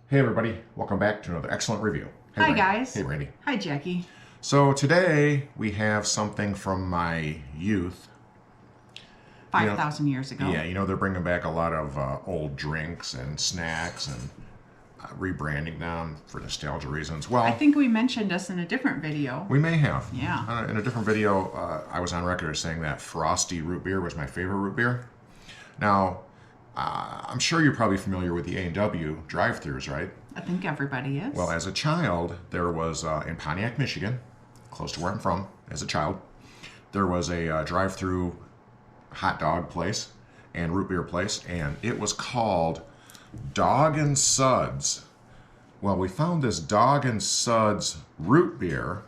Hey everybody, welcome back to another excellent review. Hey Hi Randy. guys. Hey Randy. Hi Jackie. So today we have something from my youth. 5,000 years ago. Yeah, they're bringing back a lot of old drinks and snacks and rebranding them for nostalgia reasons. Well, I think we mentioned this in a different video. we may have. Yeah. In a different video, I was on record as saying that Frosty root beer was my favorite root beer. Now, I'm sure you're probably familiar with the A&W drive-thrus, right? I think everybody is. Well, as a child, there was, in Pontiac, Michigan, close to where I'm from, as a child, there was a drive-through hot dog place and root beer place, and it was called Dog and Suds. Well, we found this Dog and Suds root beer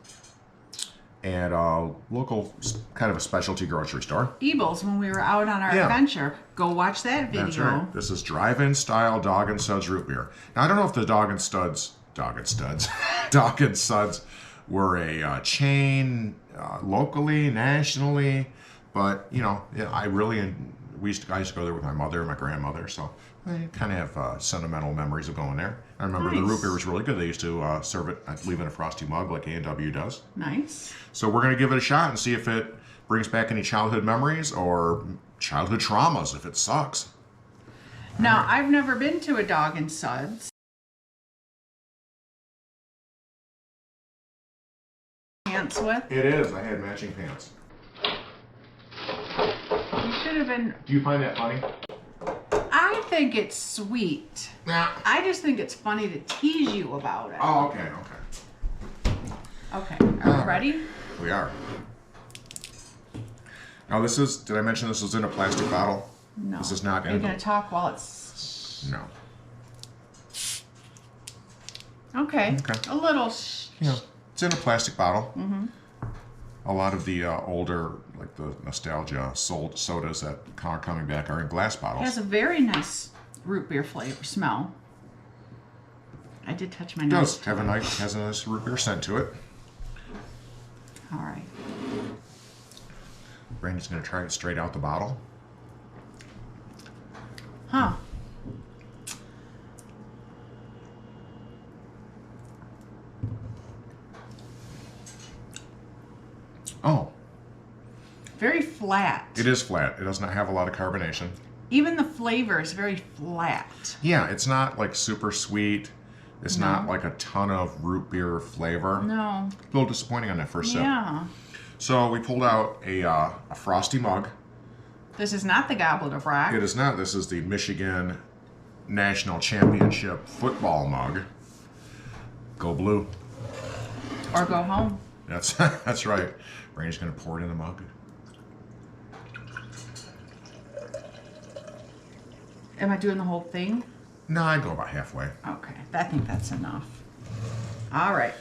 at a local, kind of a specialty grocery store. Ebles, when we were out on our adventure. Go watch that video. That's right. This is drive-in style Dog and Suds root beer. Now, I don't know if the Dog and Suds were a chain locally, nationally, but I used to go there with my mother and my grandmother, so I kind of have sentimental memories of going there. I remember the root beer was really good. They used to serve it, I believe, in a frosty mug like A&W does. Nice. So we're going to give it a shot and see if it brings back any childhood memories or childhood traumas if it sucks. Now, I've never been to a Dog and Suds. Pants with? It is. I had matching pants. You should have been... Do you find that funny? I think it's sweet. Nah. I just think it's funny to tease you about it. Oh, okay. Okay, are we ready? We are. Now this is, did I mention this was in a plastic bottle? No. This is not in Are you going to talk while it's... No. Okay. Okay. A little... It's in a plastic bottle. Mm-hmm. A lot of the older, like the nostalgia sodas that are coming back are in glass bottles. It has a very nice root beer flavor smell. I did touch my nose. It does. Has a nice root beer scent to it. All right. Brandy's going to try it straight out the bottle. Huh. Oh. Very flat. It is flat. It does not have a lot of carbonation. Even the flavor is very flat. Yeah, it's not like super sweet. It's not like a ton of root beer flavor. No. A little disappointing on that first sip. Yeah. So we pulled out a frosty mug. This is not the Goblet of Rock. It is not. This is the Michigan National Championship football mug. Go blue. Or go home. That's right. Brandy's going to pour it in the mug. Am I doing the whole thing? No, I'd go about halfway. Okay. I think that's enough. All right.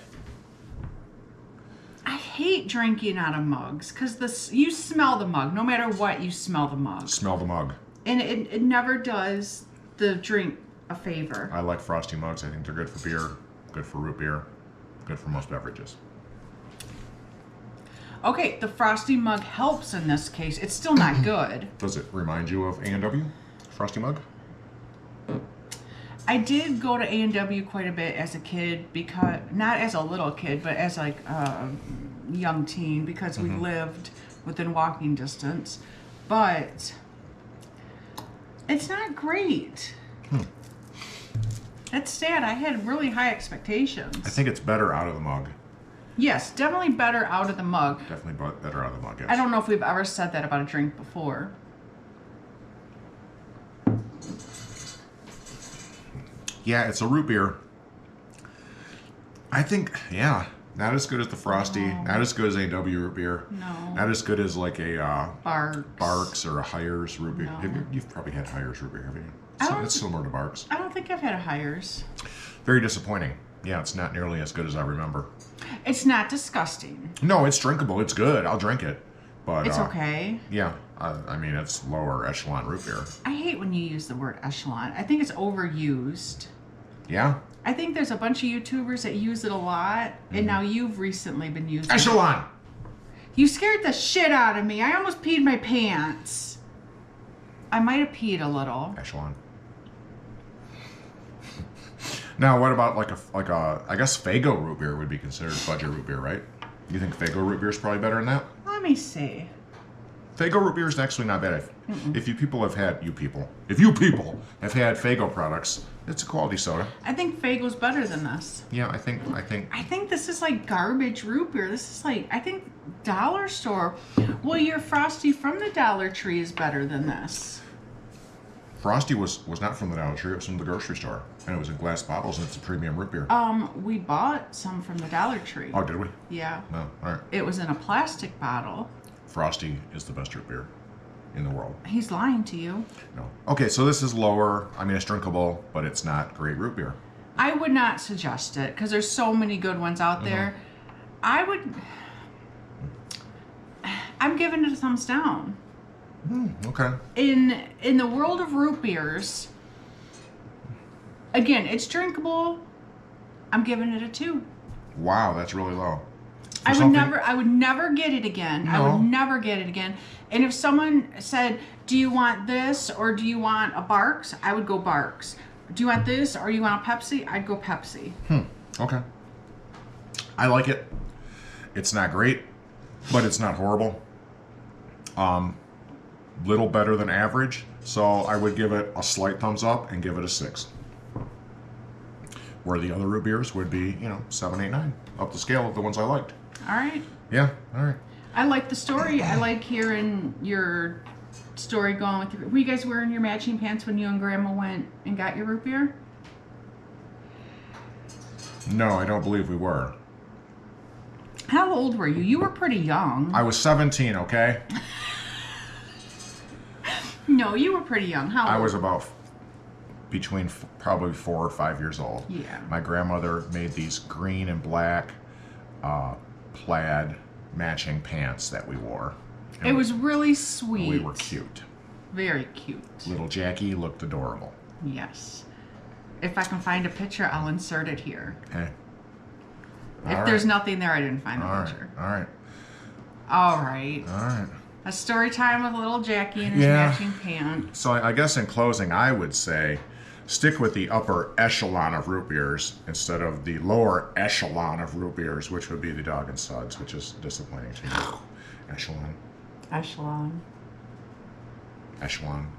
I hate drinking out of mugs because you smell the mug. No matter what, you smell the mug. Smell the mug. And it never does the drink a favor. I like frosty mugs. I think they're good for beer, good for root beer, good for most beverages. Okay, the frosty mug helps in this case. It's still not good. Does it remind you of A&W? Frosty mug? I did go to A&W quite a bit as a kid, because not as a little kid, but as like a young teen, because we lived within walking distance. But it's not great. It's sad. I had really high expectations. I think it's better out of the mug. Yes, definitely better out of the mug. Definitely better out of the mug, yes. I don't know if we've ever said that about a drink before. Yeah, it's a root beer. I think, not as good as the Frosty. No. Not as good as A&W root beer. No. Not as good as like a Barks or a Hires root beer. No. You've probably had Hires root beer, have you? It's similar to Barks. I don't think I've had a Hires. Very disappointing. Yeah, it's not nearly as good as I remember. It's not disgusting. No, it's drinkable. It's good. I'll drink it. But It's okay. Yeah, I mean, it's lower echelon root beer. I hate when you use the word echelon. I think it's overused. Yeah? I think there's a bunch of YouTubers that use it a lot, and now you've recently been using Echelon! You scared the shit out of me. I almost peed my pants. I might have peed a little. Echelon. Now, what about like a? I guess Faygo root beer would be considered budget root beer, right? You think Faygo root beer is probably better than that? Let me see. Faygo root beer is actually not bad. If you people have had have had Faygo products, it's a quality soda. I think Faygo's better than this. Yeah, I think. I think this is like garbage root beer. This is like, I think dollar store. Well, your Frosty from the Dollar Tree is better than this. Frosty was not from the Dollar Tree. It was from the grocery store, and it was in glass bottles, and it's a premium root beer. We bought some from the Dollar Tree. Oh, did we? Yeah. No, all right. It was in a plastic bottle. Frosty is the best root beer in the world. He's lying to you. No. Okay, so this is lower. I mean, it's drinkable, but it's not great root beer. I would not suggest it because there's so many good ones out there. I'm giving it a thumbs down. Okay. In the world of root beers, again, it's drinkable. I'm giving it a 2. Wow, that's really low. I would never get it again. No. I would never get it again. And if someone said, do you want this or do you want a Barks? I would go Barks. Do you want this or you want a Pepsi? I'd go Pepsi. Okay. I like it. It's not great, but it's not horrible. Little better than average. So I would give it a slight thumbs up and give it a 6. Where the other root beers would be, 7, 8, 9. Up the scale of the ones I liked. All right. Yeah, all right. I like the story. I like hearing your story going with your... Were you guys wearing your matching pants when you and Grandma went and got your root beer? No, I don't believe we were. How old were you? You were pretty young. I was 17, okay? No, you were pretty young. How old? I was about between probably 4 or 5 years old. Yeah. My grandmother made these green and black plaid matching pants that we wore. And it was really sweet. We were cute. Very cute. Little Jackie looked adorable. Yes. If I can find a picture, I'll insert it here. Okay. If there's nothing there, I didn't find the picture. All right. All right. All right. A story time with little Jackie and his matching pants. So I guess in closing, I would say stick with the upper echelon of root beers instead of the lower echelon of root beers, which would be the Dog and Suds, which is disappointing to me. Echelon. Echelon. Echelon.